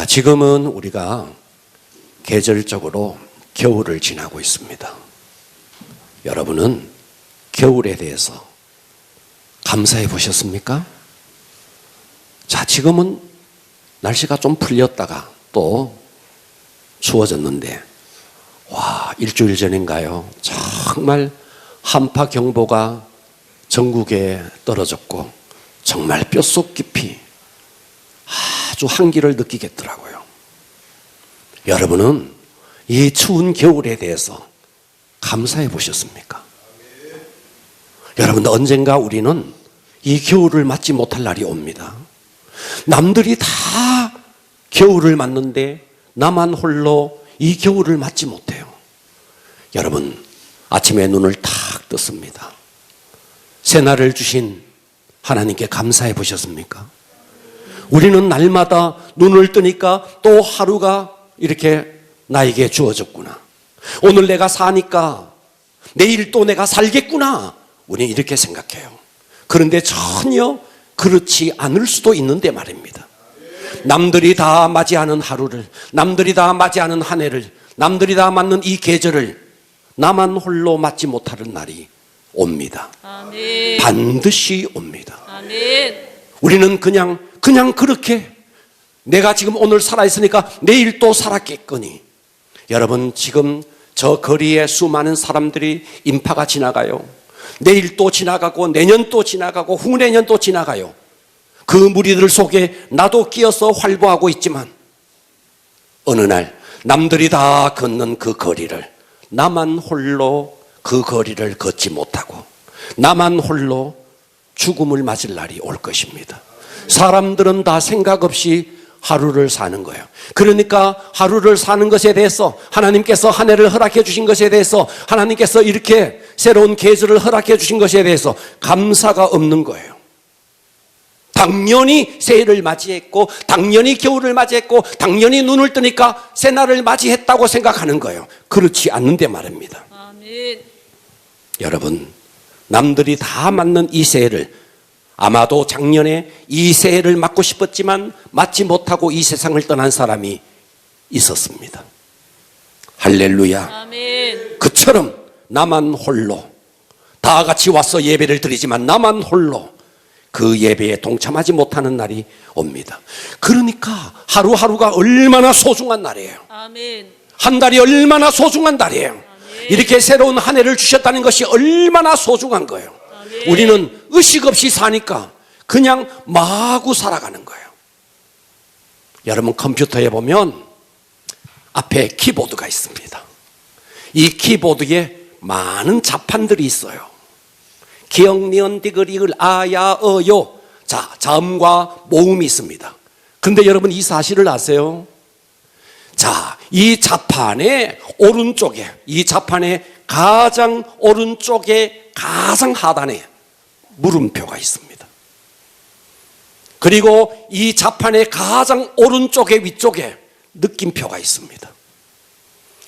지금은 우리가 계절적으로 겨울을 지나고 있습니다. 여러분은 겨울에 대해서 감사해 보셨습니까? 자, 지금은 날씨가 좀 풀렸다가 또 추워졌는데, 와, 일주일 전인가요? 정말 한파경보가 전국에 떨어졌고 정말 뼛속 깊이 아주 한기를 느끼겠더라고요. 여러분은 이 추운 겨울에 대해서 감사해 보셨습니까? 여러분, 언젠가 우리는 이 겨울을 맞지 못할 날이 옵니다. 남들이 다 겨울을 맞는데 나만 홀로 이 겨울을 맞지 못해요. 여러분, 아침에 눈을 탁 떴습니다. 새날을 주신 하나님께 감사해 보셨습니까? 우리는 날마다 눈을 뜨니까 또 하루가 이렇게 나에게 주어졌구나. 오늘 내가 사니까 내일 또 내가 살겠구나. 우리는 이렇게 생각해요. 그런데 전혀 그렇지 않을 수도 있는데 말입니다. 남들이 다 맞이하는 하루를, 남들이 다 맞이하는 한 해를, 남들이 다 맞는 이 계절을 나만 홀로 맞지 못하는 날이 옵니다. 아멘. 반드시 옵니다. 아멘. 우리는 그냥 그렇게 내가 지금 오늘 살아있으니까 내일 또 살았겠거니. 여러분, 지금 저 거리에 수많은 사람들이 인파가 지나가요. 내일 또 지나가고 내년 또 지나가고 후내년 또 지나가요. 그 무리들 속에 나도 끼어서 활보하고 있지만 어느 날 남들이 다 걷는 그 거리를 나만 홀로 그 거리를 걷지 못하고 나만 홀로 죽음을 맞을 날이 올 것입니다. 사람들은 다 생각 없이 하루를 사는 거예요. 그러니까 하루를 사는 것에 대해서 하나님께서 한 해를 허락해 주신 것에 대해서 하나님께서 이렇게 새로운 계절을 허락해 주신 것에 대해서 감사가 없는 거예요. 당연히 새해를 맞이했고 당연히 겨울을 맞이했고 당연히 눈을 뜨니까 새날을 맞이했다고 생각하는 거예요. 그렇지 않는데 말입니다. 아멘. 여러분, 남들이 다 맞는 이 새해를, 아마도 작년에 이 새해를 맞고 싶었지만 맞지 못하고 이 세상을 떠난 사람이 있었습니다. 할렐루야. 아멘. 그처럼 나만 홀로 다 같이 와서 예배를 드리지만 나만 홀로 그 예배에 동참하지 못하는 날이 옵니다. 그러니까 하루하루가 얼마나 소중한 날이에요. 아멘. 한 달이 얼마나 소중한 달이에요. 아멘. 이렇게 새로운 한 해를 주셨다는 것이 얼마나 소중한 거예요. 아멘. 우리는 의식 없이 사니까 그냥 마구 살아가는 거예요. 여러분, 컴퓨터에 보면 앞에 키보드가 있습니다. 이 키보드에 많은 자판들이 있어요. 기역, 니은, 디귿, 이글, 아야, 어요. 자, 자음과 모음이 있습니다. 그런데 여러분, 이 사실을 아세요? 자, 이 자판의 오른쪽에, 이 자판의 가장 오른쪽에 가장 하단에 물음표가 있습니다. 그리고 이 자판의 가장 오른쪽에 위쪽에 느낌표가 있습니다.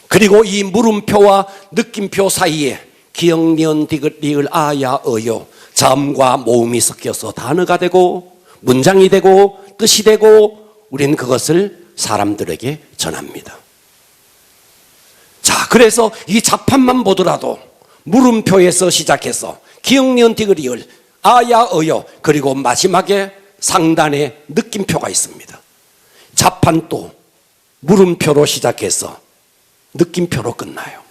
그리고 이 물음표와 느낌표 사이에 기역, 니은, 디귿, 리을, 아야, 어요, 자음과 모음이 섞여서 단어가 되고 문장이 되고 뜻이 되고 우리는 그것을 사람들에게 전합니다. 자, 그래서 이 자판만 보더라도 물음표에서 시작해서 기역, 니은, 디귿, 리을, 아야, 어요, 그리고 마지막에 상단에 느낌표가 있습니다. 자판도 물음표로 시작해서 느낌표로 끝나요.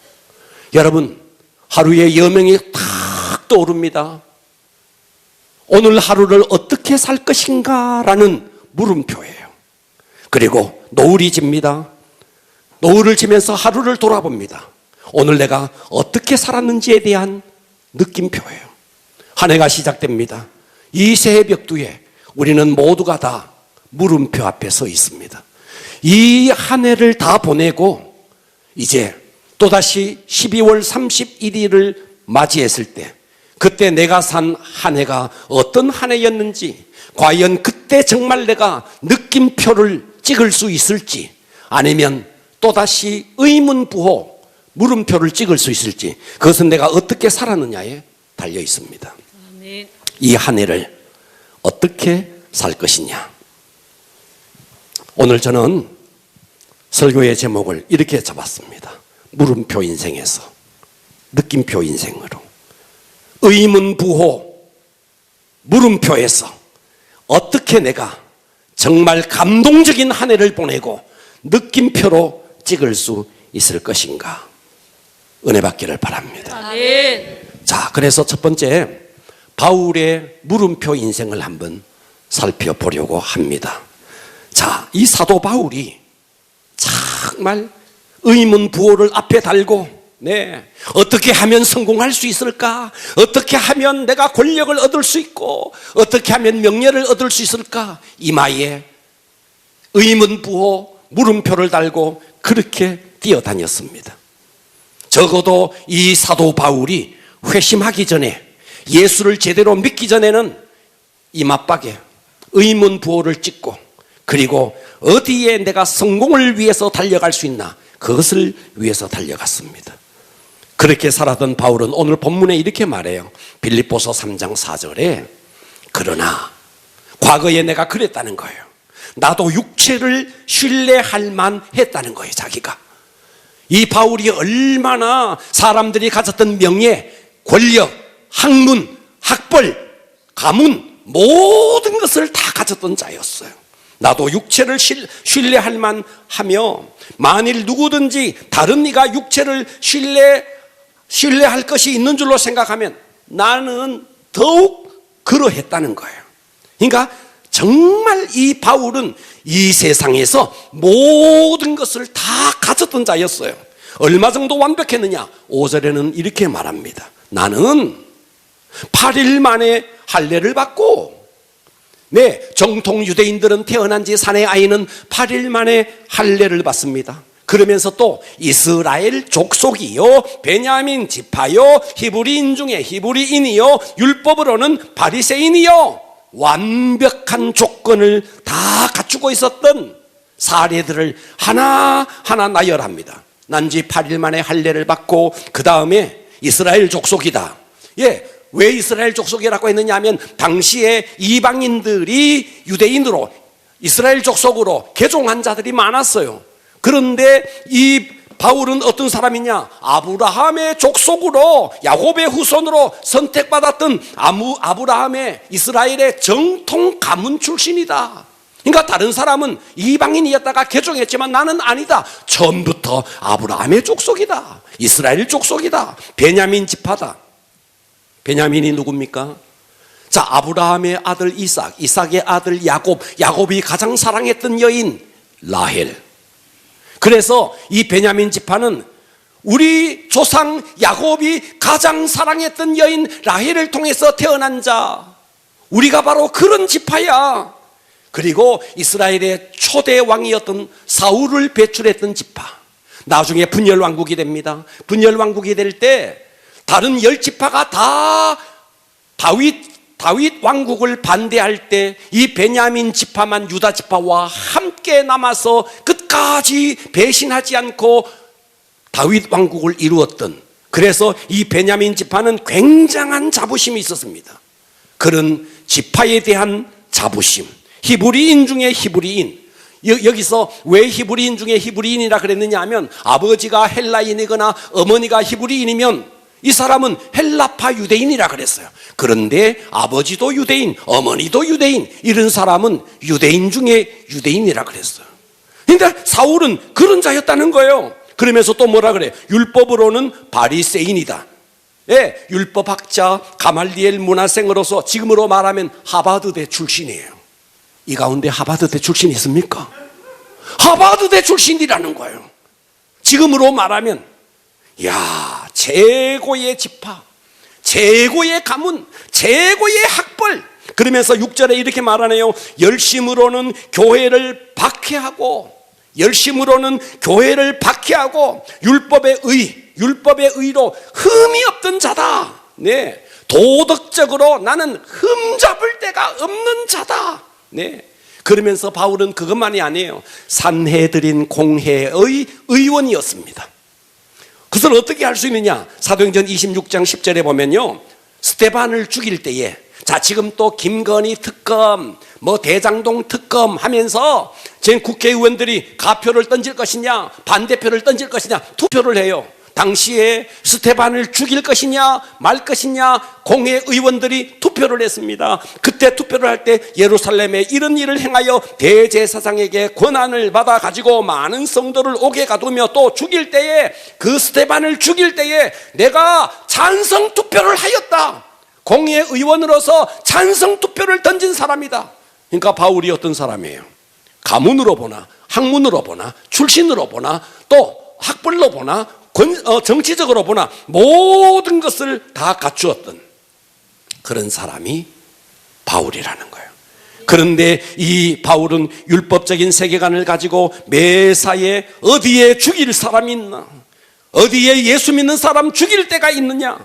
여러분, 하루에 여명이 탁 떠오릅니다. 오늘 하루를 어떻게 살 것인가라는 물음표예요. 그리고 노을이 집니다. 노을을 지면서 하루를 돌아봅니다. 오늘 내가 어떻게 살았는지에 대한 느낌표예요. 한 해가 시작됩니다. 이 새해 벽두에 우리는 모두가 다 물음표 앞에 서 있습니다. 이 한 해를 다 보내고 이제 또다시 12월 31일을 맞이했을 때 그때 내가 산 한 해가 어떤 한 해였는지, 과연 그때 정말 내가 느낌표를 찍을 수 있을지, 아니면 또다시 의문부호 물음표를 찍을 수 있을지, 그것은 내가 어떻게 살았느냐에 달려 있습니다. 아멘. 이 한 해를 어떻게 살 것이냐. 오늘 저는 설교의 제목을 이렇게 잡았습니다. 물음표 인생에서 느낌표 인생으로, 의문부호 물음표에서 어떻게 내가 정말 감동적인 한 해를 보내고 느낌표로 찍을 수 있을 것인가, 은혜 받기를 바랍니다. 아멘. 자, 그래서 첫 번째 바울의 물음표 인생을 한번 살펴보려고 합니다. 자, 이 사도 바울이 정말 의문부호를 앞에 달고, 어떻게 하면 성공할 수 있을까? 어떻게 하면 내가 권력을 얻을 수 있고, 어떻게 하면 명예를 얻을 수 있을까? 이마에 의문부호 물음표를 달고 그렇게 뛰어다녔습니다. 적어도 이 사도 바울이 회심하기 전에, 예수를 제대로 믿기 전에는 이맛박에 의문부호를 찍고, 그리고 어디에 내가 성공을 위해서 달려갈 수 있나, 그것을 위해서 달려갔습니다. 그렇게 살았던 바울은 오늘 본문에 이렇게 말해요. 빌립보서 3장 4절에 그러나 과거에 내가 그랬다는 거예요. 나도 육체를 신뢰할 만했다는 거예요. 자기가, 이 바울이 얼마나 사람들이 가졌던 명예, 권력, 학문, 학벌, 가문 모든 것을 다 가졌던 자였어요. 나도 육체를 신뢰할 만하며, 만일 누구든지 다른 이가 육체를 신뢰할 것이 있는 줄로 생각하면 나는 더욱 그러했다는 거예요. 그러니까 정말 이 바울은 이 세상에서 모든 것을 다 가졌던 자였어요. 얼마 정도 완벽했느냐? 5절에는 이렇게 말합니다. 나는 8일 만에 할례를 받고, 정통 유대인들은 태어난 지 사내 아이는 8일 만에 할례를 받습니다. 그러면서 또 이스라엘 족속이요, 베냐민 지파요, 히브리인 중에 히브리인이요, 율법으로는 바리새인이요, 완벽한 조건을 다 갖추고 있었던 사례들을 하나하나 나열합니다. 난지 8일 만에 할례를 받고, 그 다음에 이스라엘 족속이다. 왜 이스라엘 족속이라고 했느냐 하면, 당시에 이방인들이 유대인으로 이스라엘 족속으로 개종한 자들이 많았어요. 그런데 이 바울은 어떤 사람이냐? 아브라함의 족속으로, 야곱의 후손으로 선택받았던 아브라함의 이스라엘의 정통 가문 출신이다. 그러니까 다른 사람은 이방인이었다가 개종했지만 나는 아니다. 처음부터 아브라함의 족속이다. 이스라엘 족속이다. 베냐민 지파다. 베냐민이 누굽니까? 자, 아브라함의 아들 이삭, 이삭의 아들 야곱, 야곱이 가장 사랑했던 여인 라헬. 그래서 이 베냐민 지파는 우리 조상 야곱이 가장 사랑했던 여인 라헬을 통해서 태어난 자, 우리가 바로 그런 지파야. 그리고 이스라엘의 초대 왕이었던 사울을 배출했던 지파. 나중에 분열왕국이 됩니다. 분열왕국이 될 때 다른 10지파가 다 다윗 왕국을 반대할 때 이 베냐민 지파만 유다 지파와 함께 남아서 끝까지 배신하지 않고 다윗 왕국을 이루었던, 그래서 이 베냐민 지파는 굉장한 자부심이 있었습니다. 그런 지파에 대한 자부심, 히브리인 중에 히브리인. 여기서 왜 히브리인 중에 히브리인이라 그랬느냐 하면, 아버지가 헬라인이거나 어머니가 히브리인이면 이 사람은 헬라파 유대인이라 그랬어요. 그런데 아버지도 유대인, 어머니도 유대인, 이런 사람은 유대인 중에 유대인이라 그랬어요. 그런데 사울은 그런 자였다는 거예요. 그러면서 또 뭐라 그래? 율법으로는 바리새인이다. 율법학자 가말리엘 문화생으로서 지금으로 말하면 하버드대 출신이에요. 이 가운데 하버드대 출신이 있습니까? 하버드대 출신이라는 거예요. 지금으로 말하면 최고의 지파, 최고의 가문, 최고의 학벌. 그러면서 6절에 이렇게 말하네요. 열심으로는 교회를 박해하고, 율법의 의로 흠이 없던 자다. 도덕적으로 나는 흠잡을 데가 없는 자다. 그러면서 바울은 그것만이 아니에요. 산헤드린 공회의 의원이었습니다. 그것을 어떻게 할 수 있느냐? 사도행전 26장 10절에 보면요, 스데반을 죽일 때에 자, 지금 또 김건희 특검, 뭐 대장동 특검 하면서 전 국회의원들이 가표를 던질 것이냐, 반대표를 던질 것이냐 투표를 해요. 당시에 스테반을 죽일 것이냐 말 것이냐 공회 의원들이 투표를 했습니다. 그때 투표를 할 때 예루살렘에 이런 일을 행하여 대제사장에게 권한을 받아 가지고 많은 성도를 옥에 가두며 또 죽일 때에, 그 스테반을 죽일 때에 내가 찬성 투표를 하였다. 공회 의원으로서 찬성 투표를 던진 사람이다. 그러니까 바울이 어떤 사람이에요? 가문으로 보나 학문으로 보나 출신으로 보나 또 학벌로 보나 정치적으로 보나 모든 것을 다 갖추었던 그런 사람이 바울이라는 거예요. 그런데 이 바울은 율법적인 세계관을 가지고 매사에 어디에 죽일 사람이 있나, 어디에 예수 믿는 사람 죽일 때가 있느냐,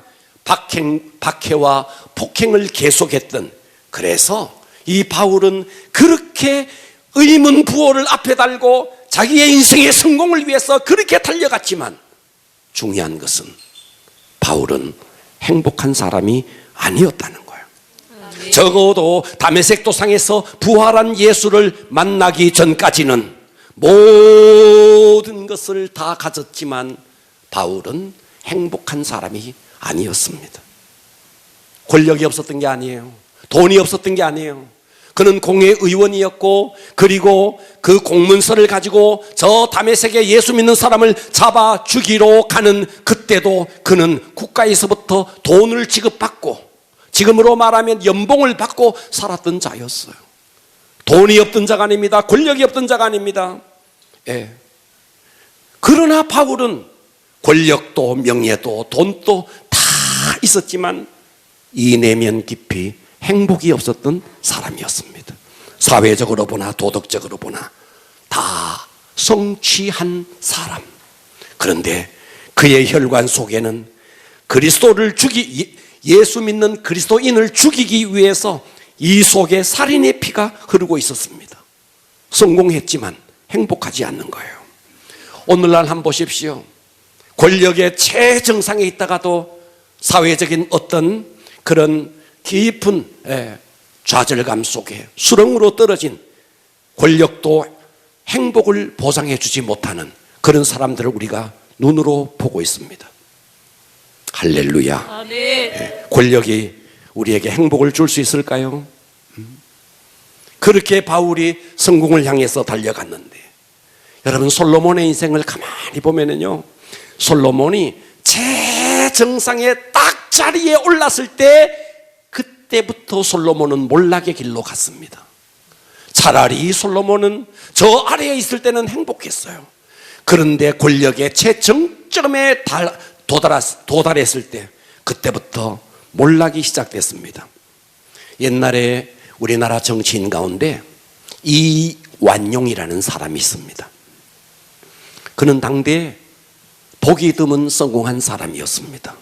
박해와 폭행을 계속했던, 그래서 이 바울은 그렇게 의문부호를 앞에 달고 자기의 인생의 성공을 위해서 그렇게 달려갔지만 중요한 것은 바울은 행복한 사람이 아니었다는 거예요. 적어도 다메섹 도상에서 부활한 예수를 만나기 전까지는 모든 것을 다 가졌지만 바울은 행복한 사람이 아니었습니다. 권력이 없었던 게 아니에요. 돈이 없었던 게 아니에요. 그는 공회 의원이었고, 그리고 그 공문서를 가지고 저 다메섹에 예수 믿는 사람을 잡아 죽이러 가는 그때도 그는 국가에서부터 돈을 지급받고, 지금으로 말하면 연봉을 받고 살았던 자였어요. 돈이 없던 자가 아닙니다. 권력이 없던 자가 아닙니다. 예. 그러나 바울은 권력도 명예도 돈도 다 있었지만 이 내면 깊이 행복이 없었던 사람이었습니다. 사회적으로 보나 도덕적으로 보나 다 성취한 사람. 그런데 그의 혈관 속에는 예수 믿는 그리스도인을 죽이기 위해서 이 속에 살인의 피가 흐르고 있었습니다. 성공했지만 행복하지 않는 거예요. 오늘날 한번 보십시오. 권력의 최정상에 있다가도 사회적인 어떤 그런 깊은 좌절감 속에 수렁으로 떨어진, 권력도 행복을 보장해 주지 못하는 그런 사람들을 우리가 눈으로 보고 있습니다. 할렐루야. 아멘. 권력이 우리에게 행복을 줄 수 있을까요? 그렇게 바울이 성공을 향해서 달려갔는데, 여러분 솔로몬의 인생을 가만히 보면은요, 솔로몬이 최정상의 딱 자리에 올랐을 때 그때부터 솔로몬은 몰락의 길로 갔습니다. 차라리 솔로몬은 저 아래에 있을 때는 행복했어요. 그런데 권력의 최정점에 도달했을 때 그때부터 몰락이 시작됐습니다. 옛날에 우리나라 정치인 가운데 이완용이라는 사람이 있습니다. 그는 당대 보기 드문 성공한 사람이었습니다.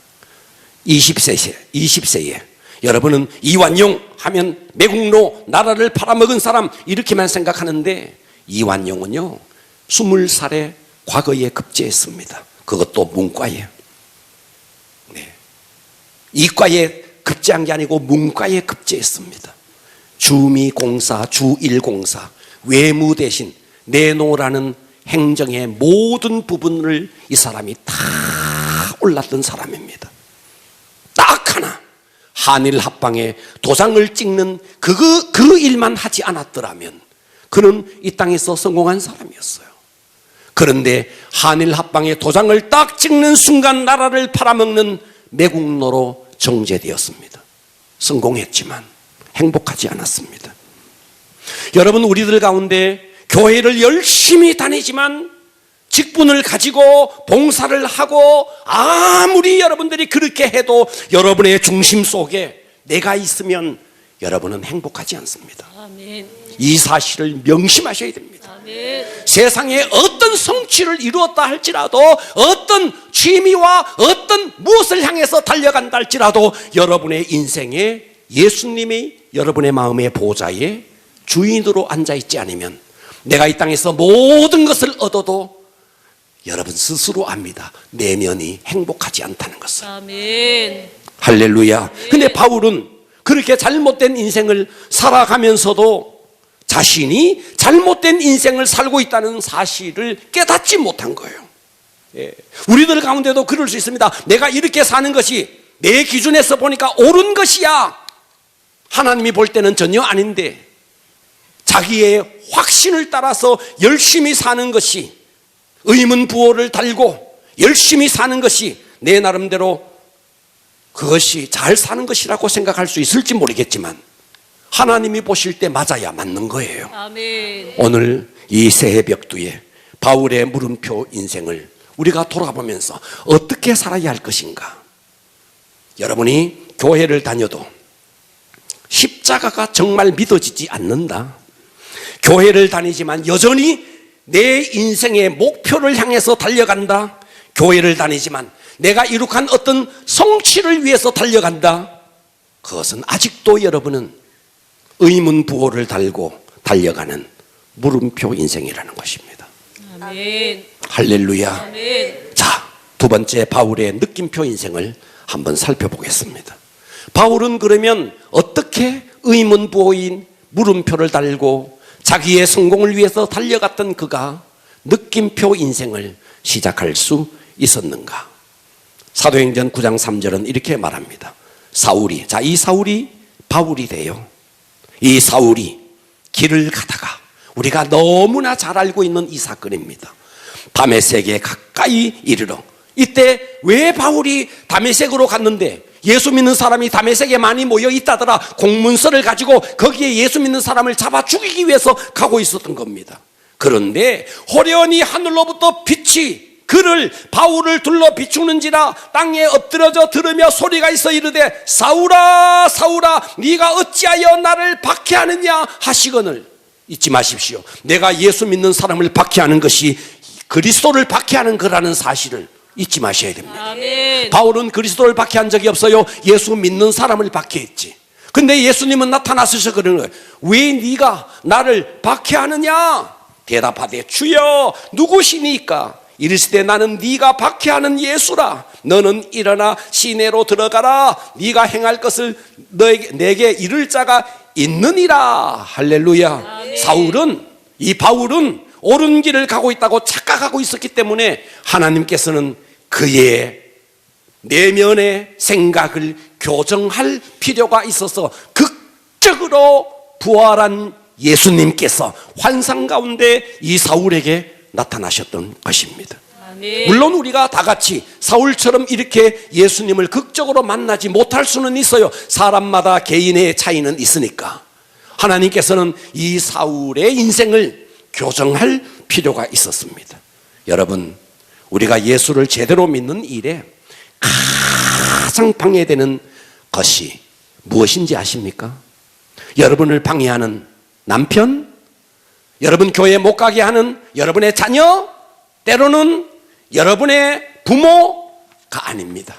20세에 여러분은 이완용 하면 매국노, 나라를 팔아먹은 사람 이렇게만 생각하는데, 이완용은요 20살에 과거에 급제했습니다. 그것도 문과에. 이과에 급제한 게 아니고 문과에 급제했습니다. 주미공사, 주일공사, 외무 대신 내노라는 행정의 모든 부분을 이 사람이 다 올랐던 사람입니다. 딱 하나, 한일 합방에 도장을 찍는 그 일만 하지 않았더라면 그는 이 땅에서 성공한 사람이었어요. 그런데 한일 합방에 도장을 딱 찍는 순간 나라를 팔아먹는 매국노로 정제되었습니다. 성공했지만 행복하지 않았습니다. 여러분, 우리들 가운데 교회를 열심히 다니지만 직분을 가지고 봉사를 하고 아무리 여러분들이 그렇게 해도 여러분의 중심 속에 내가 있으면 여러분은 행복하지 않습니다. 아멘. 이 사실을 명심하셔야 됩니다. 아멘. 세상에 어떤 성취를 이루었다 할지라도, 어떤 취미와 어떤 무엇을 향해서 달려간다 할지라도 여러분의 인생에 예수님이 여러분의 마음의 보좌에 주인으로 앉아있지 않으면 내가 이 땅에서 모든 것을 얻어도 여러분 스스로 압니다. 내면이 행복하지 않다는 것을. 아멘. 할렐루야. 근데 바울은 그렇게 잘못된 인생을 살아가면서도 자신이 잘못된 인생을 살고 있다는 사실을 깨닫지 못한 거예요. 우리들 가운데도 그럴 수 있습니다. 내가 이렇게 사는 것이 내 기준에서 보니까 옳은 것이야. 하나님이 볼 때는 전혀 아닌데 자기의 확신을 따라서 열심히 사는 것이, 의문부호를 달고 열심히 사는 것이 내 나름대로 그것이 잘 사는 것이라고 생각할 수 있을지 모르겠지만 하나님이 보실 때 맞아야 맞는 거예요. 아멘. 오늘 이 새벽두에 바울의 물음표 인생을 우리가 돌아보면서 어떻게 살아야 할 것인가. 여러분이 교회를 다녀도 십자가가 정말 믿어지지 않는다. 교회를 다니지만 여전히 내 인생의 목표를 향해서 달려간다. 교회를 다니지만 내가 이룩한 어떤 성취를 위해서 달려간다. 그것은 아직도 여러분은 의문부호를 달고 달려가는 물음표 인생이라는 것입니다. 아멘. 할렐루야. 아멘. 자, 두 번째 바울의 느낌표 인생을 한번 살펴보겠습니다. 바울은 그러면 어떻게 의문부호인 물음표를 달고 자기의 성공을 위해서 달려갔던 그가 느낌표 인생을 시작할 수 있었는가? 사도행전 9장 3절은 이렇게 말합니다. 사울이, 자, 이 사울이 바울이 돼요. 이 사울이 길을 가다가 우리가 너무나 잘 알고 있는 이 사건입니다. 다메섹에 가까이 이르러, 이때 왜 바울이 다메섹으로 갔는데 예수 믿는 사람이 다메섹에 많이 모여 있다더라. 공문서를 가지고 거기에 예수 믿는 사람을 잡아 죽이기 위해서 가고 있었던 겁니다. 그런데 호련히 하늘로부터 빛이 그를, 바울을 둘러 비추는지라 땅에 엎드려져 들으며 소리가 있어 이르되 사울아 사울아 네가 어찌하여 나를 박해하느냐 하시거늘. 잊지 마십시오. 내가 예수 믿는 사람을 박해하는 것이 그리스도를 박해하는 거라는 사실을 잊지 마셔야 됩니다. 아멘. 바울은 그리스도를 박해한 적이 없어요. 예수 믿는 사람을 박해했지. 근데 예수님은 나타나셔서 그러는 거예요. 왜 네가 나를 박해하느냐? 대답하되 주여 누구시니까? 이르시되 나는 네가 박해하는 예수라. 너는 일어나 시내로 들어가라. 네가 행할 것을 내게 이를 자가 있느니라. 할렐루야. 아멘. 사울은, 이 바울은 옳은 길을 가고 있다고 착각하고 있었기 때문에 하나님께서는 그의 내면의 생각을 교정할 필요가 있어서 극적으로 부활한 예수님께서 환상 가운데 이 사울에게 나타나셨던 것입니다. 아멘. 물론 우리가 다 같이 사울처럼 이렇게 예수님을 극적으로 만나지 못할 수는 있어요. 사람마다 개인의 차이는 있으니까. 하나님께서는 이 사울의 인생을 교정할 필요가 있었습니다. 여러분, 우리가 예수를 제대로 믿는 일에 가장 방해되는 것이 무엇인지 아십니까? 여러분을 방해하는 남편, 여러분 교회 못 가게 하는 여러분의 자녀, 때로는 여러분의 부모가 아닙니다.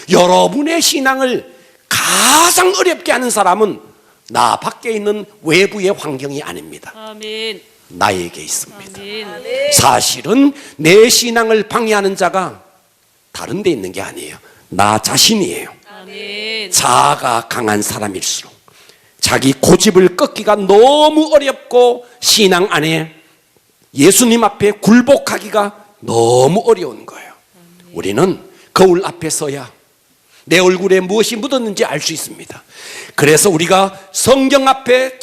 여러분의 신앙을 가장 어렵게 하는 사람은 나 밖에 있는 외부의 환경이 아닙니다. 아멘. 나에게 있습니다. 아멘. 사실은 내 신앙을 방해하는 자가 다른 데 있는 게 아니에요. 나 자신이에요. 아멘. 자아가 강한 사람일수록 자기 고집을 꺾기가 너무 어렵고 신앙 안에 예수님 앞에 굴복하기가 너무 어려운 거예요. 우리는 거울 앞에 서야 내 얼굴에 무엇이 묻었는지 알 수 있습니다. 그래서 우리가 성경 앞에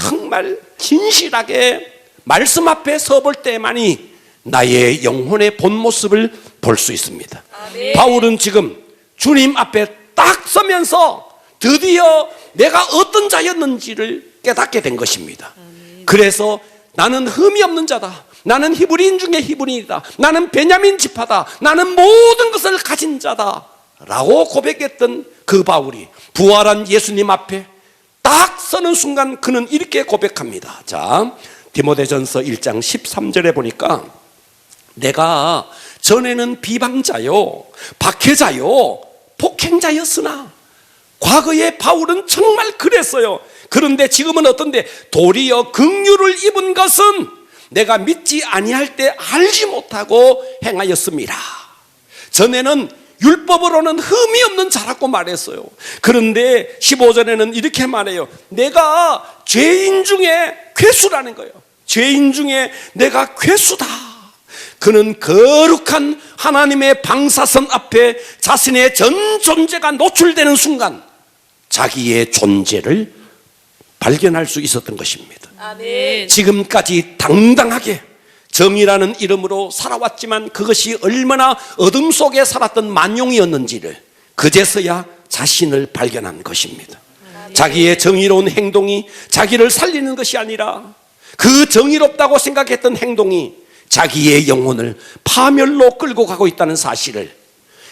정말 진실하게 말씀 앞에 서볼 때만이 나의 영혼의 본 모습을 볼 수 있습니다. 아멘. 바울은 지금 주님 앞에 딱 서면서 드디어 내가 어떤 자였는지를 깨닫게 된 것입니다. 그래서 나는 흠이 없는 자다. 나는 히브리인 중에 히브리인이다. 나는 베냐민 지파다. 나는 모든 것을 가진 자다 라고 고백했던 그 바울이 부활한 예수님 앞에 딱 서는 순간 그는 이렇게 고백합니다. 자, 디모데전서 1장 13절에 보니까 내가 전에는 비방자요, 박해자요, 폭행자였으나 과거에 바울은 정말 그랬어요. 그런데 지금은 어떤데? 도리어 긍휼을 입은 것은 내가 믿지 아니할 때 알지 못하고 행하였습니다. 전에는 율법으로는 흠이 없는 자라고 말했어요. 그런데 15절에는 이렇게 말해요. 내가 죄인 중에 괴수라는 거예요. 죄인 중에 내가 괴수다. 그는 거룩한 하나님의 방사선 앞에 자신의 전 존재가 노출되는 순간 자기의 존재를 발견할 수 있었던 것입니다. 아멘. 지금까지 당당하게 정의라는 이름으로 살아왔지만 그것이 얼마나 어둠 속에 살았던 만용이었는지를 그제서야 자신을 발견한 것입니다. 자기의 정의로운 행동이 자기를 살리는 것이 아니라 그 정의롭다고 생각했던 행동이 자기의 영혼을 파멸로 끌고 가고 있다는 사실을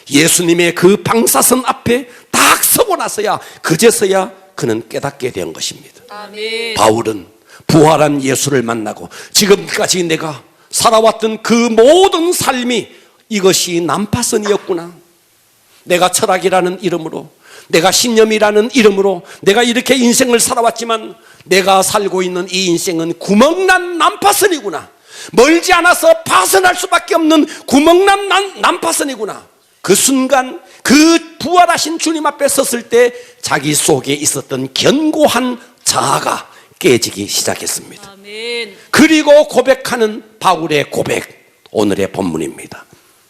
예수님의 그 방사선 앞에 딱 서고 나서야 그제서야 그는 깨닫게 된 것입니다. 아멘. 바울은 부활한 예수를 만나고 지금까지 내가 살아왔던 그 모든 삶이 이것이 난파선이었구나. 내가 철학이라는 이름으로, 내가 신념이라는 이름으로 내가 이렇게 인생을 살아왔지만 내가 살고 있는 이 인생은 구멍난 난파선이구나. 멀지 않아서 파선할 수밖에 없는 구멍난 난파선이구나. 그 순간 그 부활하신 주님 앞에 섰을 때 자기 속에 있었던 견고한 자아가 깨지기 시작했습니다. 아멘. 그리고 고백하는 바울의 고백, 오늘의 본문입니다.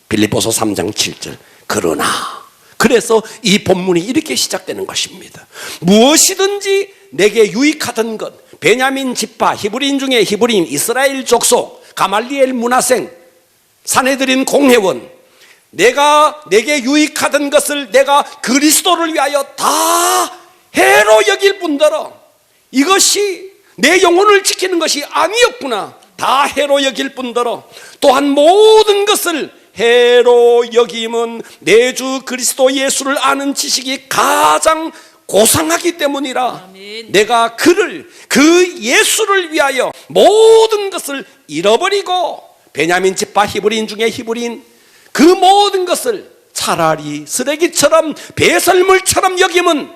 빌립보서 3장 7절. 그러나, 그래서 이 본문이 이렇게 시작되는 것입니다. 무엇이든지 내게 유익하던 것, 베냐민 지파, 히브리인 중에 히브리인, 이스라엘 족속, 가말리엘 문화생, 산헤드린 공회원, 내게 유익하던 것을 내가 그리스도를 위하여 다 해로 여길 뿐더러 이것이 내 영혼을 지키는 것이 아니었구나. 다 해로 여길 뿐더러 또한 모든 것을 해로 여김은 내 주 그리스도 예수를 아는 지식이 가장 고상하기 때문이라. 아멘. 내가 그 예수를 위하여 모든 것을 잃어버리고 베냐민 지파 히브리인 중에 히브리인 그 모든 것을 차라리 쓰레기처럼 배설물처럼 여김은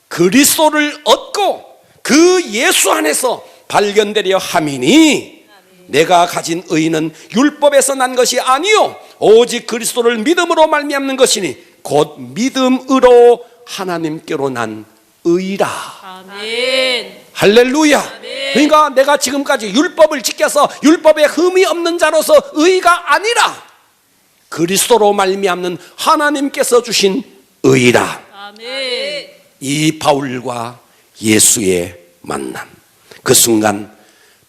그리스도를 얻고 그 예수 안에서 발견되려 함이니 내가 가진 의는 율법에서 난 것이 아니요 오직 그리스도를 믿음으로 말미암는 것이니 곧 믿음으로 하나님께로 난 의라. 아멘. 할렐루야. 아멘. 그러니까 내가 지금까지 율법을 지켜서 율법에 흠이 없는 자로서 의가 아니라 그리스도로 말미암는 하나님께서 주신 의라. 아멘. 이 바울과 예수의 만남, 그 순간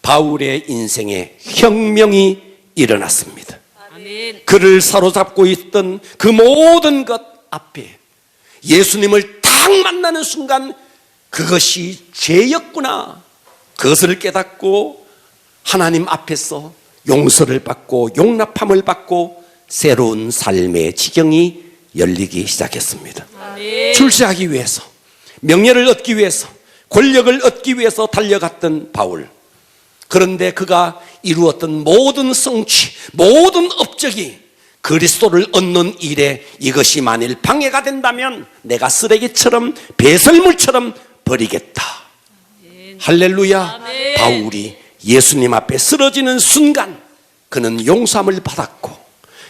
바울의 인생에 혁명이 일어났습니다. 아멘. 그를 사로잡고 있던 그 모든 것 앞에 예수님을 딱 만나는 순간 그것이 죄였구나. 그것을 깨닫고 하나님 앞에서 용서를 받고 용납함을 받고 새로운 삶의 지경이 열리기 시작했습니다. 아멘. 출세하기 위해서, 명예를 얻기 위해서, 권력을 얻기 위해서 달려갔던 바울. 그런데 그가 이루었던 모든 성취, 모든 업적이 그리스도를 얻는 일에 이것이 만일 방해가 된다면 내가 쓰레기처럼 배설물처럼 버리겠다. 아멘. 할렐루야. 아멘. 바울이 예수님 앞에 쓰러지는 순간 그는 용서함을 받았고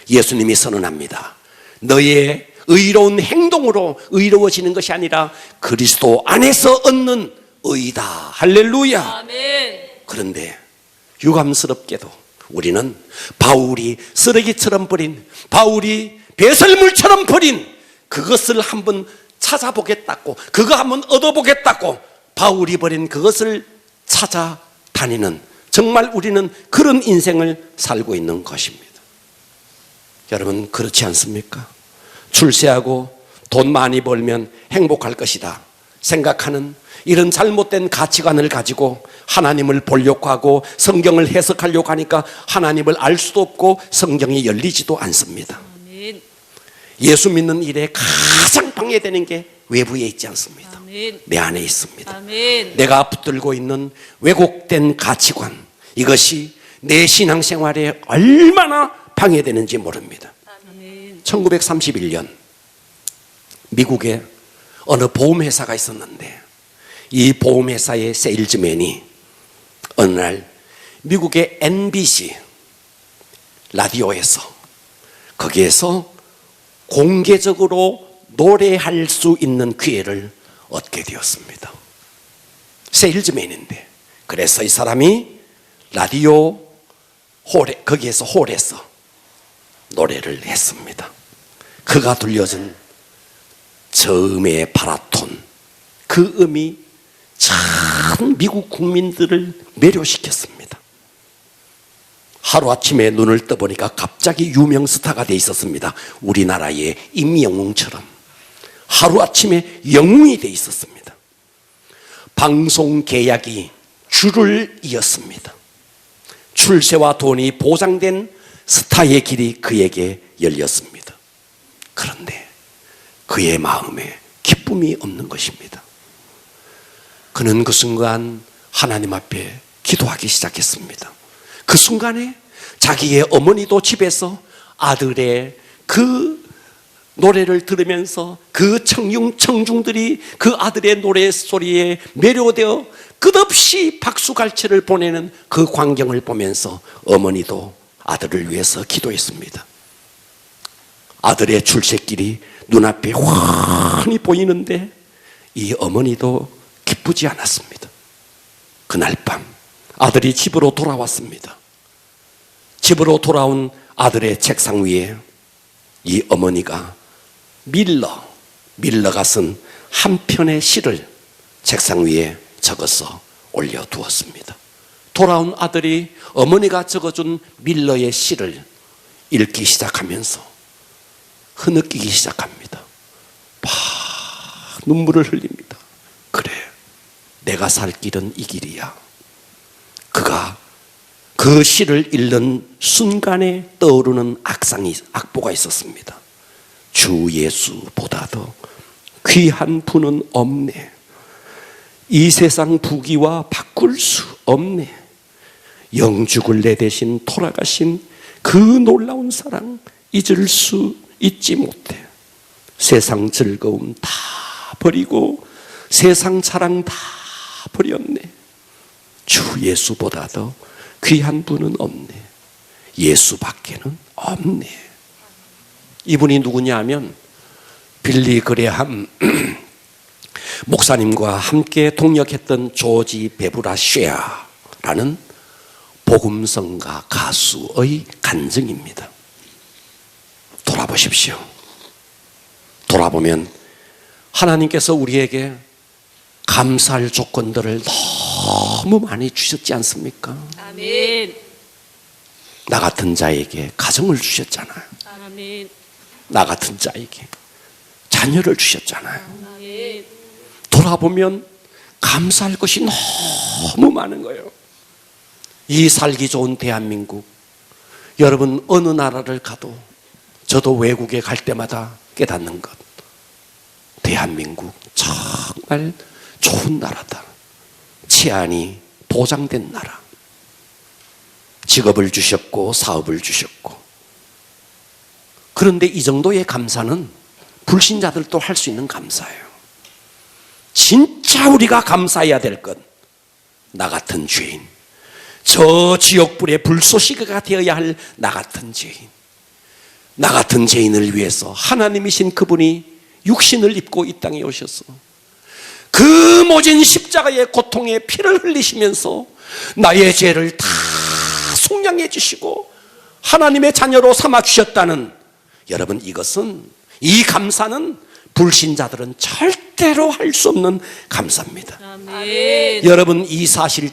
예수님이 선언합니다. 너의 의로운 행동으로 의로워지는 것이 아니라 그리스도 안에서 얻는 의다. 할렐루야. 아멘. 그런데 유감스럽게도 우리는 바울이 쓰레기처럼 버린, 바울이 배설물처럼 버린 그것을 한번 찾아보겠다고, 그거 한번 얻어보겠다고 바울이 버린 그것을 찾아다니는, 정말 우리는 그런 인생을 살고 있는 것입니다. 여러분 그렇지 않습니까? 출세하고 돈 많이 벌면 행복할 것이다 생각하는 이런 잘못된 가치관을 가지고 하나님을 보려고 하고 성경을 해석하려고 하니까 하나님을 알 수도 없고 성경이 열리지도 않습니다. 아멘. 예수 믿는 일에 가장 방해되는 게 외부에 있지 않습니다. 아멘. 내 안에 있습니다. 아멘. 내가 붙들고 있는 왜곡된 가치관, 이것이 내 신앙생활에 얼마나 방해되는지 모릅니다. 아멘. 1931년 미국에 어느 보험회사가 있었는데 이 보험회사의 세일즈맨이 어느 날 미국의 NBC 라디오에서 거기에서 공개적으로 노래할 수 있는 기회를 얻게 되었습니다. 세일즈맨인데, 그래서 이 사람이 라디오 홀에, 거기에서 홀에서 노래를 했습니다. 그가 들려준 저음의 바라톤, 그 음이 전 미국 국민들을 매료시켰습니다. 하루아침에 눈을 떠보니까 갑자기 유명 스타가 돼 있었습니다. 우리나라의 임영웅처럼 하루아침에 영웅이 돼 있었습니다. 방송 계약이 줄을 이었습니다. 출세와 돈이 보장된 스타의 길이 그에게 열렸습니다. 그런데 그의 마음에 기쁨이 없는 것입니다. 그는 그 순간 하나님 앞에 기도하기 시작했습니다. 그 순간에 자기의 어머니도 집에서 아들의 그 노래를 들으면서 그 청중들이 그 아들의 노래소리에 매료되어 끝없이 박수갈채를 보내는 그 광경을 보면서 어머니도 아들을 위해서 기도했습니다. 아들의 출세길이 눈앞에 환히 보이는데 이 어머니도 기쁘지 않았습니다. 그날 밤 아들이 집으로 돌아왔습니다. 집으로 돌아온 아들의 책상 위에 이 어머니가 밀러가 쓴 한 편의 시를 책상 위에 적어서 올려두었습니다. 돌아온 아들이 어머니가 적어준 밀러의 시를 읽기 시작하면서 흐느끼기 시작합니다. 막 눈물을 흘립니다. 그래, 내가 살 길은 이 길이야. 그가 그 시를 읽는 순간에 떠오르는 악보가 있었습니다. 주 예수보다 더 귀한 분은 없네. 이 세상 부귀와 바꿀 수 없네. 영죽을 내 대신 돌아가신 그 놀라운 사랑 잊을 수 있지 못해. 세상 즐거움 다 버리고 세상 자랑 다 버렸네. 주 예수보다 더 귀한 분은 없네. 예수밖에는 없네. 이분이 누구냐 하면 빌리 그레함 목사님과 함께 동역했던 조지 베브라 쉐아라는 복음성가 가수의 간증입니다. 돌아보십시오. 돌아보면 하나님께서 우리에게 감사할 조건들을 너무 많이 주셨지 않습니까? 아멘. 나 같은 자에게 가정을 주셨잖아요. 아멘. 나 같은 자에게 자녀를 주셨잖아요. 아멘. 돌아보면 감사할 것이 너무 많은 거예요. 이 살기 좋은 대한민국, 여러분 어느 나라를 가도 저도 외국에 갈 때마다 깨닫는 것, 대한민국 정말 좋은 나라다. 치안이 보장된 나라. 직업을 주셨고 사업을 주셨고. 그런데 이 정도의 감사는 불신자들도 할 수 있는 감사예요. 진짜 우리가 감사해야 될 것, 나 같은 죄인, 저 지옥불의 불쏘시개가 되어야 할 나 같은 죄인, 나 같은 죄인을 위해서 하나님이신 그분이 육신을 입고 이 땅에 오셔서 그 모진 십자가의 고통에 피를 흘리시면서 나의 죄를 다 속량해 주시고 하나님의 자녀로 삼아 주셨다는, 여러분 이것은, 이 감사는 불신자들은 절대로 할 수 없는 감사입니다. 아멘. 여러분 이 사실이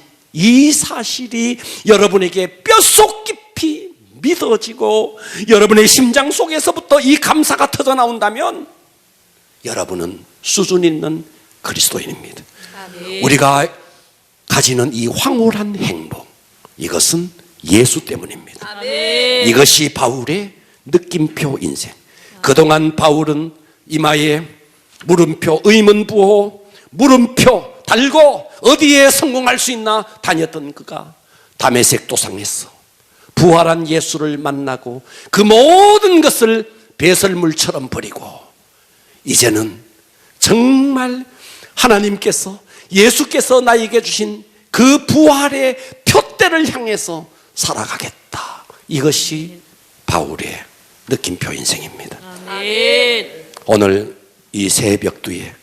여러분에게 뼛속 깊이 믿어지고 여러분의 심장 속에서부터 이 감사가 터져 나온다면 여러분은 수준 있는 그리스도인입니다. 아멘. 우리가 가지는 이 황홀한 행복, 이것은 예수 때문입니다. 아멘. 이것이 바울의 느낌표 인생. 그동안 바울은 이마에 물음표, 의문부호, 물음표 달고 어디에 성공할 수 있나 다녔던 그가 다메섹 도상에서 부활한 예수를 만나고 그 모든 것을 배설물처럼 버리고 이제는 정말 하나님께서, 예수께서 나에게 주신 그 부활의 표대를 향해서 살아가겠다. 이것이 바울의 느낌표 인생입니다. 아멘. 오늘 이 새벽두에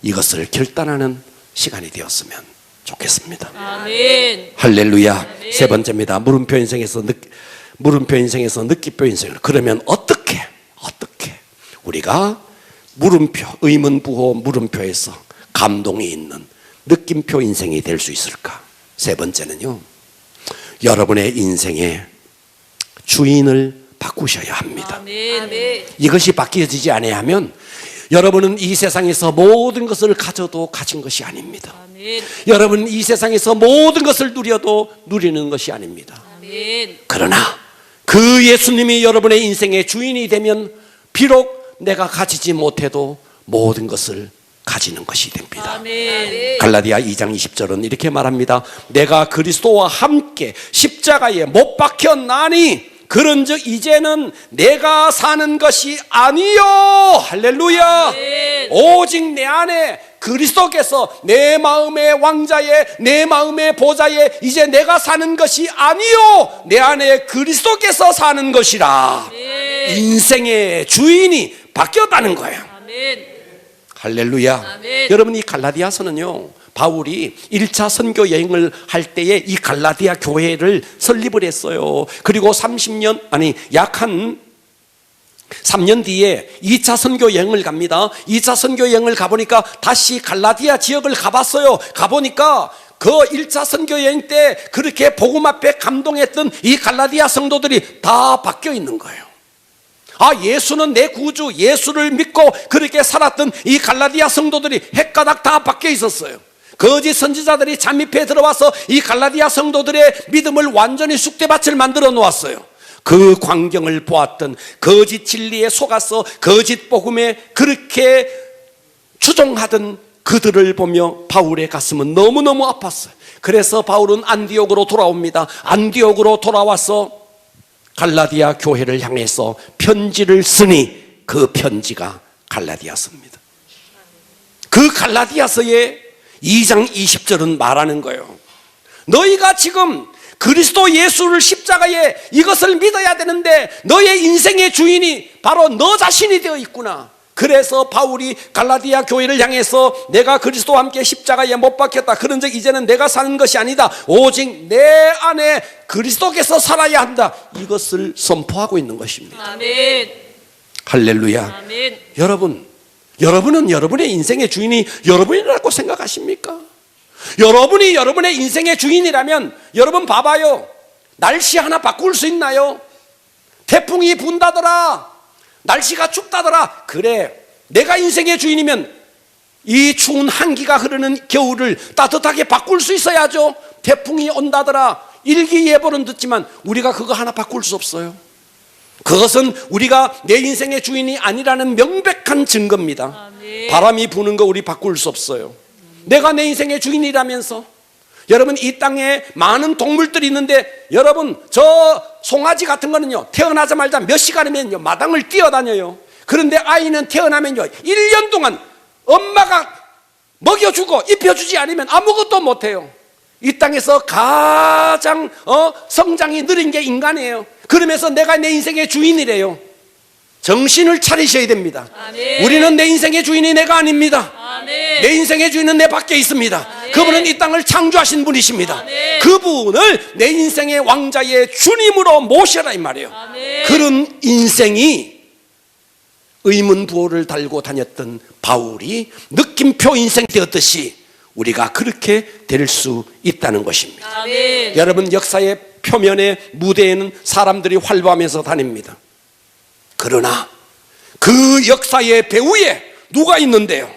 이것을 결단하는 시간이 되었으면 좋겠습니다. 아멘. 할렐루야. 세 번째입니다. 물음표 인생에서 느낌표 인생을. 그러면 어떻게 우리가 물음표, 의문부호 물음표에서 감동이 있는 느낌표 인생이 될 수 있을까? 세 번째는요, 여러분의 인생의 주인을 바꾸셔야 합니다. 아멘. 이것이 바뀌어지지 않으면 여러분은 이 세상에서 모든 것을 가져도 가진 것이 아닙니다. 아멘. 여러분은 이 세상에서 모든 것을 누려도 누리는 것이 아닙니다. 아멘. 그러나 그 예수님이 여러분의 인생의 주인이 되면 비록 내가 가지지 못해도 모든 것을 가지는 것이 됩니다. 아멘. 갈라디아 2장 20절은 이렇게 말합니다. 내가 그리스도와 함께 십자가에 못 박혔나니 그런즉 이제는 내가 사는 것이 아니요. 할렐루야. 아멘. 오직 내 안에 그리스도께서 내 마음의 왕자에, 내 마음의 보좌에 이제 내가 사는 것이 아니요, 내 안에 그리스도께서 사는 것이라. 아멘. 인생의 주인이 바뀌었다는 거예요. 아멘. 할렐루야. 아멘. 여러분, 이 갈라디아서는요, 바울이 1차 선교 여행을 할 때에 이 갈라디아 교회를 설립을 했어요. 그리고 약 한 3년 뒤에 2차 선교 여행을 갑니다. 2차 선교 여행을 가보니까 다시 갈라디아 지역을 가봤어요. 가보니까 그 1차 선교 여행 때 그렇게 복음 앞에 감동했던 이 갈라디아 성도들이 다 바뀌어 있는 거예요. 예수는 내 구주, 예수를 믿고 그렇게 살았던 이 갈라디아 성도들이 헷가닥 다 바뀌어 있었어요. 거짓 선지자들이 잠입해 들어와서 이 갈라디아 성도들의 믿음을 완전히 쑥대밭을 만들어 놓았어요. 그 광경을 보았던 거짓 진리에 속아서 거짓 복음에 그렇게 추종하던 그들을 보며 바울의 가슴은 너무너무 아팠어요. 그래서 바울은 안디옥으로 돌아옵니다. 안디옥으로 돌아와서 갈라디아 교회를 향해서 편지를 쓰니 그 편지가 갈라디아서입니다. 그 갈라디아서의 2장 20절은 말하는 거예요. 너희가 지금 그리스도 예수를 십자가에 이것을 믿어야 되는데 너의 인생의 주인이 바로 너 자신이 되어 있구나. 그래서 바울이 갈라디아 교회를 향해서 내가 그리스도와 함께 십자가에 못 박혔다. 그런즉 이제는 내가 사는 것이 아니다. 오직 내 안에 그리스도께서 살아야 한다. 이것을 선포하고 있는 것입니다. 아멘. 할렐루야. 아멘. 여러분은 여러분의 인생의 주인이 여러분이라고 생각하십니까? 여러분이 여러분의 인생의 주인이라면 여러분 봐봐요. 날씨 하나 바꿀 수 있나요? 태풍이 분다더라, 날씨가 춥다더라. 그래, 내가 인생의 주인이면 이 추운 한기가 흐르는 겨울을 따뜻하게 바꿀 수 있어야죠. 태풍이 온다더라, 일기예보는 듣지만 우리가 그거 하나 바꿀 수 없어요. 그것은 우리가 내 인생의 주인이 아니라는 명백한 증거입니다. 아멘. 바람이 부는 거 우리 바꿀 수 없어요. 내가 내 인생의 주인이라면서. 여러분, 이 땅에 많은 동물들이 있는데 여러분, 저 송아지 같은 거는요, 태어나자마자 몇 시간이면요 마당을 뛰어다녀요. 그런데 아이는 태어나면요 1년 동안 엄마가 먹여주고 입혀주지 않으면 아무것도 못해요. 이 땅에서 가장 성장이 느린 게 인간이에요. 그러면서 내가 내 인생의 주인이래요. 정신을 차리셔야 됩니다. 아멘. 우리는 내 인생의 주인이 내가 아닙니다. 아멘. 내 인생의 주인은 내 밖에 있습니다. 아멘. 그분은 이 땅을 창조하신 분이십니다. 아멘. 그분을 내 인생의 왕자의 주님으로 모셔라 이 말이에요. 아멘. 그런 인생이 의문부호를 달고 다녔던 바울이 느낌표 인생 되었듯이 우리가 그렇게 될 수 있다는 것입니다. 아멘. 여러분, 역사의 표면의 무대에는 사람들이 활보하면서 다닙니다. 그러나 그 역사의 배후에 누가 있는데요?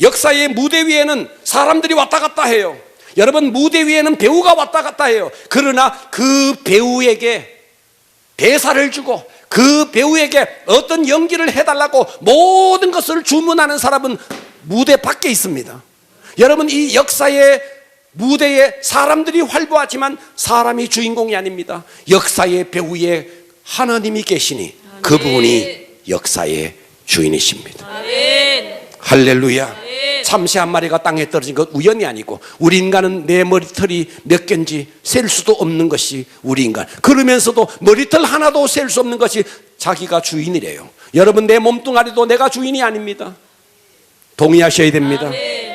역사의 무대 위에는 사람들이 왔다 갔다 해요. 여러분, 무대 위에는 배우가 왔다 갔다 해요. 그러나 그 배우에게 대사를 주고 그 배우에게 어떤 연기를 해달라고 모든 것을 주문하는 사람은 무대 밖에 있습니다. 여러분, 이 역사의 무대에 사람들이 활보하지만 사람이 주인공이 아닙니다. 역사의 배우에 하나님이 계시니 그분이 역사의 주인이십니다. 아멘. 할렐루야. 아멘. 참새 한 마리가 땅에 떨어진 것 우연이 아니고 우리 인간은 내 머리털이 몇 개인지 셀 수도 없는 것이 우리 인간. 그러면서도 머리털 하나도 셀 수 없는 것이 자기가 주인이래요. 여러분, 내 몸뚱아리도 내가 주인이 아닙니다. 동의하셔야 됩니다. 아멘.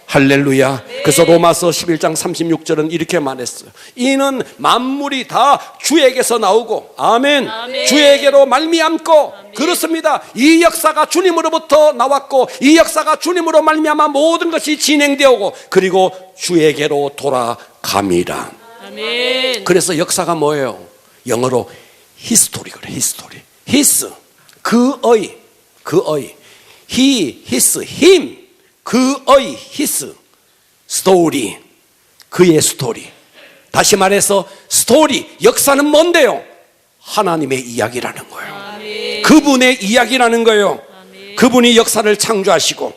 할렐루야. 그래서 로마서 11장 36절은 이렇게 말했어요. 이는 만물이 다 주에게서 나오고, 아멘, 아멘. 주에게로 말미암고, 그렇습니다. 이 역사가 주님으로부터 나왔고, 이 역사가 주님으로 말미암아 모든 것이 진행되고, 그리고 주에게로 돌아감이라. 아멘. 그래서 역사가 뭐예요? 영어로 히스토리 그래. 히스토리. 히스, 그의, he, his, him, 그의 히스, 스토리, 그의 스토리. 다시 말해서 스토리, 역사는 뭔데요? 하나님의 이야기라는 거예요. 아멘. 그분의 이야기라는 거예요. 아멘. 그분이 역사를 창조하시고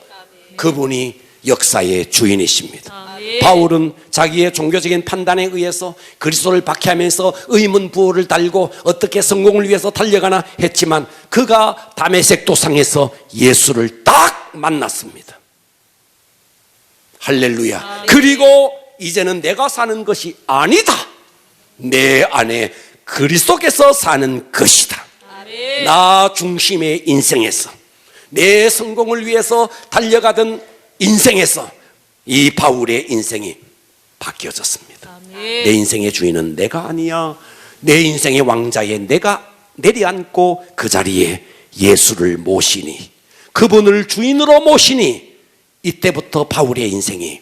그분이 역사의 주인이십니다. 아멘. 바울은 자기의 종교적인 판단에 의해서 그리스도를 박해하면서 의문 부호를 달고 어떻게 성공을 위해서 달려가나 했지만 그가 다메섹 도상에서 예수를 딱 만났습니다. 할렐루야. 아멘. 그리고 이제는 내가 사는 것이 아니다. 내 안에 그리스도께서 사는 것이다. 아멘. 나 중심의 인생에서, 내 성공을 위해서 달려가던 인생에서 이 바울의 인생이 바뀌어졌습니다. 아멘. 내 인생의 주인은 내가 아니야. 내 인생의 왕자에 내가 내려앉고 그 자리에 예수를 모시니, 그분을 주인으로 모시니, 이때부터 바울의 인생이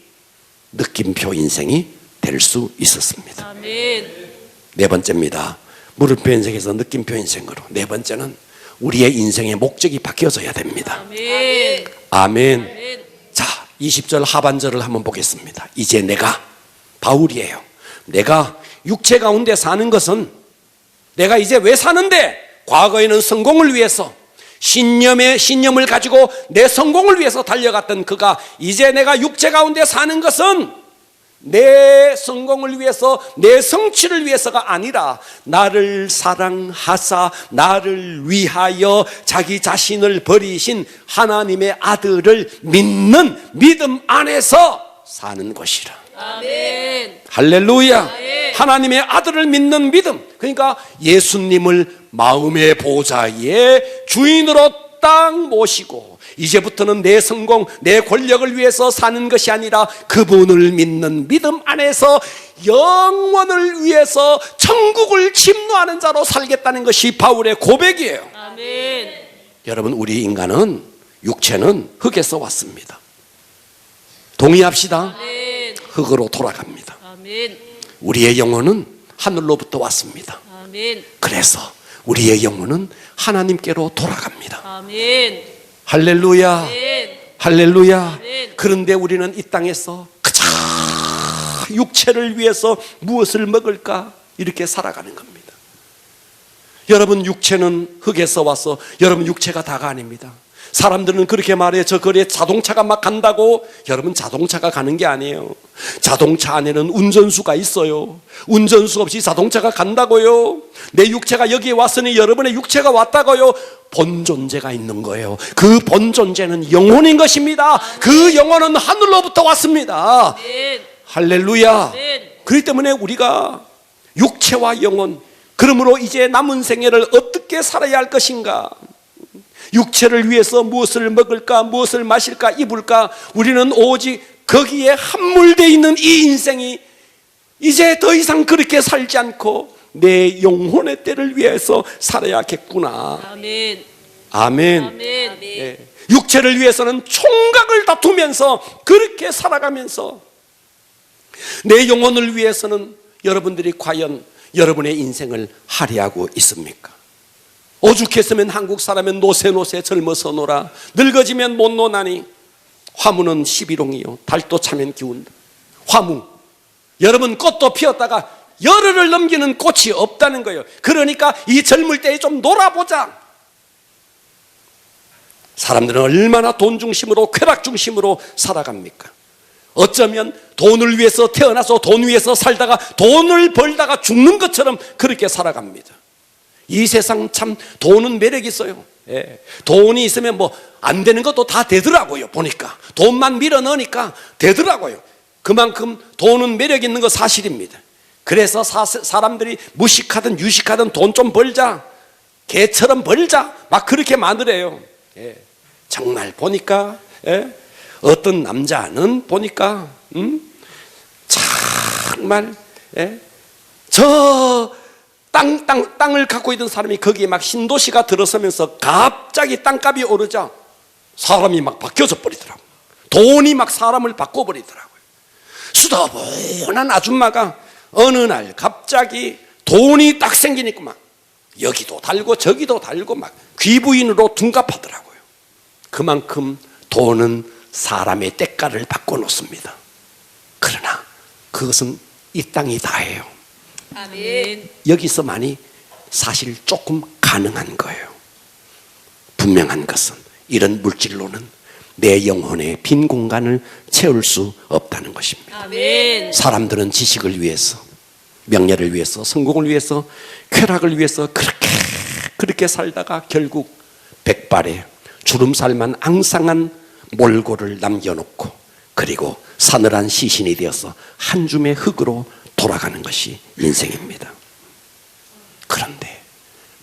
느낌표 인생이 될 수 있었습니다. 아멘. 네 번째입니다. 물음표 인생에서 느낌표 인생으로. 네 번째는 우리의 인생의 목적이 바뀌어져야 됩니다. 아멘. 아멘. 아멘. 자, 20절 하반절을 한번 보겠습니다. 이제 내가, 바울이에요, 내가 육체 가운데 사는 것은, 내가 이제 왜 사는데, 과거에는 성공을 위해서 신념을 가지고 내 성공을 위해서 달려갔던 그가 이제 내가 육체 가운데 사는 것은 내 성공을 위해서, 내 성취를 위해서가 아니라 나를 사랑하사 나를 위하여 자기 자신을 버리신 하나님의 아들을 믿는 믿음 안에서 사는 것이라. 아멘. 할렐루야. 아멘. 하나님의 아들을 믿는 믿음, 그러니까 예수님을 마음의 보좌의 주인으로 딱 모시고 이제부터는 내 성공, 내 권력을 위해서 사는 것이 아니라 그분을 믿는 믿음 안에서 영원을 위해서 천국을 침노하는 자로 살겠다는 것이 바울의 고백이에요. 아멘. 여러분, 우리 인간은, 육체는 흙에서 왔습니다. 동의합시다. 아멘. 흙으로 돌아갑니다. 아멘. 우리의 영혼은 하늘로부터 왔습니다. 아멘. 그래서 우리의 영혼은 하나님께로 돌아갑니다. 아멘. 할렐루야. 아멘. 할렐루야. 아멘. 그런데 우리는 이 땅에서 그저 육체를 위해서 무엇을 먹을까 이렇게 살아가는 겁니다. 여러분, 육체는 흙에서 와서, 여러분, 육체가 다가 아닙니다. 사람들은 그렇게 말해요. 저 거리에 자동차가 막 간다고. 여러분, 자동차가 가는 게 아니에요. 자동차 안에는 운전수가 있어요. 운전수 없이 자동차가 간다고요. 내 육체가 여기에 왔으니 여러분의 육체가 왔다고요. 본존재가 있는 거예요. 그 본존재는 영혼인 것입니다. 그 영혼은 하늘로부터 왔습니다. 아멘. 할렐루야. 아멘. 그렇기 때문에 우리가 육체와 영혼, 그러므로 이제 남은 생애를 어떻게 살아야 할 것인가, 육체를 위해서 무엇을 먹을까, 무엇을 마실까, 입을까, 우리는 오직 거기에 함몰되어 있는 이 인생이 이제 더 이상 그렇게 살지 않고 내 영혼의 때를 위해서 살아야겠구나. 아멘. 아멘. 아멘. 예. 육체를 위해서는 총각을 다투면서 그렇게 살아가면서 내 영혼을 위해서는 여러분들이 과연 여러분의 인생을 할애하고 있습니까? 오죽했으면 한국 사람은 노세 젊어서 놀아, 늙어지면 못 노나니. 화무는 11홍이요 달도 차면 기운다. 화무, 여러분, 꽃도 피었다가 열흘을 넘기는 꽃이 없다는 거예요. 그러니까 이 젊을 때에 좀 놀아보자. 사람들은 얼마나 돈 중심으로, 쾌락 중심으로 살아갑니까? 어쩌면 돈을 위해서 태어나서 돈 위해서 살다가 돈을 벌다가 죽는 것처럼 그렇게 살아갑니다. 이 세상 참 돈은 매력이 있어요. 예. 돈이 있으면 뭐 안 되는 것도 다 되더라고요. 보니까 돈만 밀어 넣으니까 되더라고요. 그만큼 돈은 매력 있는 거 사실입니다. 그래서 사람들이 무식하든 유식하든 돈 좀 벌자, 개처럼 벌자 막 그렇게 마누래요. 예. 정말 보니까 어떤 남자는 보니까 정말 저 땅을 갖고 있던 사람이 거기에 막 신도시가 들어서면서 갑자기 땅값이 오르자 사람이 막 바뀌어져 버리더라고요. 돈이 막 사람을 바꿔버리더라고요. 수더분한 아줌마가 어느 날 갑자기 돈이 딱 생기니까 막 여기도 달고 저기도 달고 막 귀부인으로 둔갑하더라고요. 그만큼 돈은 사람의 때가를 바꿔놓습니다. 그러나 그것은 이 땅이 다예요. 아멘. 여기서만이 사실 조금 가능한 거예요. 분명한 것은 이런 물질로는 내 영혼의 빈 공간을 채울 수 없다는 것입니다. 아멘. 사람들은 지식을 위해서, 명예를 위해서, 성공을 위해서, 쾌락을 위해서 그렇게 살다가 결국 백발에 주름살만 앙상한 몰골을 남겨놓고 그리고 사늘한 시신이 되어서 한 줌의 흙으로 돌아가는 것이 인생입니다. 그런데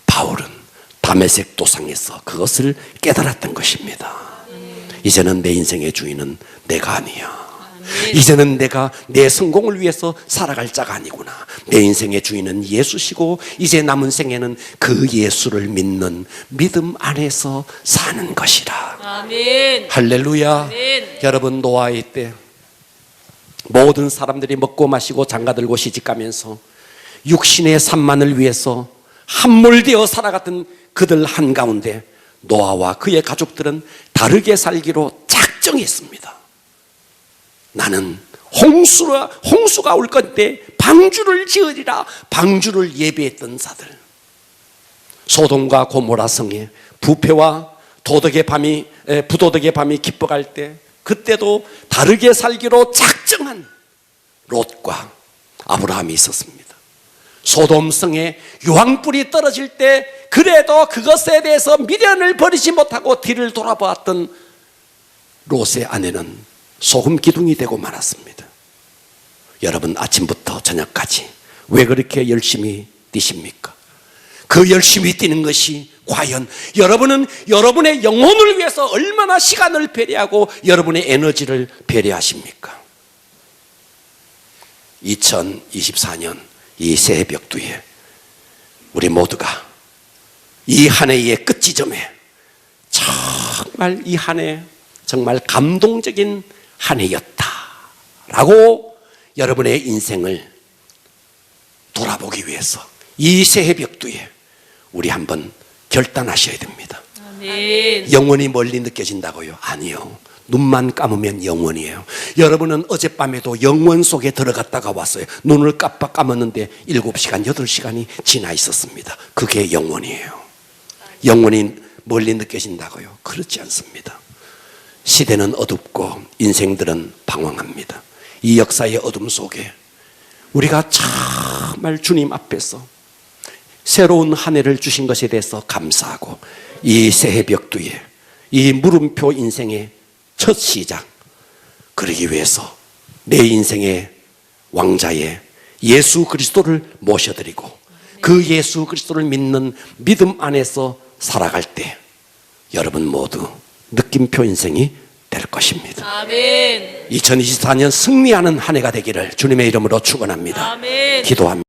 바울은 다메섹 도상에서 그것을 깨달았던 것입니다. 이제는 내 인생의 주인은 내가 아니야. 이제는 내가 내 성공을 위해서 살아갈 자가 아니구나. 내 인생의 주인은 예수시고 이제 남은 생에는 그 예수를 믿는 믿음 안에서 사는 것이라. 아멘. 할렐루야. 아멘. 여러분, 노아의 때 모든 사람들이 먹고 마시고 장가들고 시집가면서 육신의 산만을 위해서 함몰되어 살아갔던 그들 한가운데 노아와 그의 가족들은 다르게 살기로 작정했습니다. 나는 홍수가 올 건데 방주를 지으리라. 방주를 예비했던 자들. 소돔과 고모라 성에 부패와 부도덕의 밤이 깊어갈 때 그때도 다르게 살기로 작정한 롯과 아브라함이 있었습니다. 소돔 성에 유황불이 떨어질 때 그래도 그것에 대해서 미련을 버리지 못하고 뒤를 돌아보았던 롯의 아내는 소금 기둥이 되고 말았습니다. 여러분, 아침부터 저녁까지 왜 그렇게 열심히 뛰십니까? 그 열심히 뛰는 것이 과연 여러분은 여러분의 영혼을 위해서 얼마나 시간을 배려하고 여러분의 에너지를 배려하십니까? 2024년 이 새해 벽두에 우리 모두가 이 한 해의 끝지점에 정말 이 한 해 정말 감동적인 한 해였다라고 여러분의 인생을 돌아보기 위해서 이 새해 벽두에 우리 한번 결단하셔야 됩니다. 아멘. 영원히 멀리 느껴진다고요? 아니요. 눈만 감으면 영원이에요. 여러분은 어젯밤에도 영원 속에 들어갔다가 왔어요. 눈을 깜빡 감았는데 7시간, 8시간이 지나 있었습니다. 그게 영원이에요. 영원히 멀리 느껴진다고요? 그렇지 않습니다. 시대는 어둡고 인생들은 방황합니다. 이 역사의 어둠 속에 우리가 정말 주님 앞에서 새로운 한 해를 주신 것에 대해서 감사하고 이 새해 벽두에 이 물음표 인생의 첫 시작, 그러기 위해서 내 인생의 왕자의 예수 그리스도를 모셔드리고 그 예수 그리스도를 믿는 믿음 안에서 살아갈 때 여러분 모두 느낌표 인생이 될 것입니다. 아멘. 2024년 승리하는 한 해가 되기를 주님의 이름으로 축원합니다. 아멘. 기도합니다.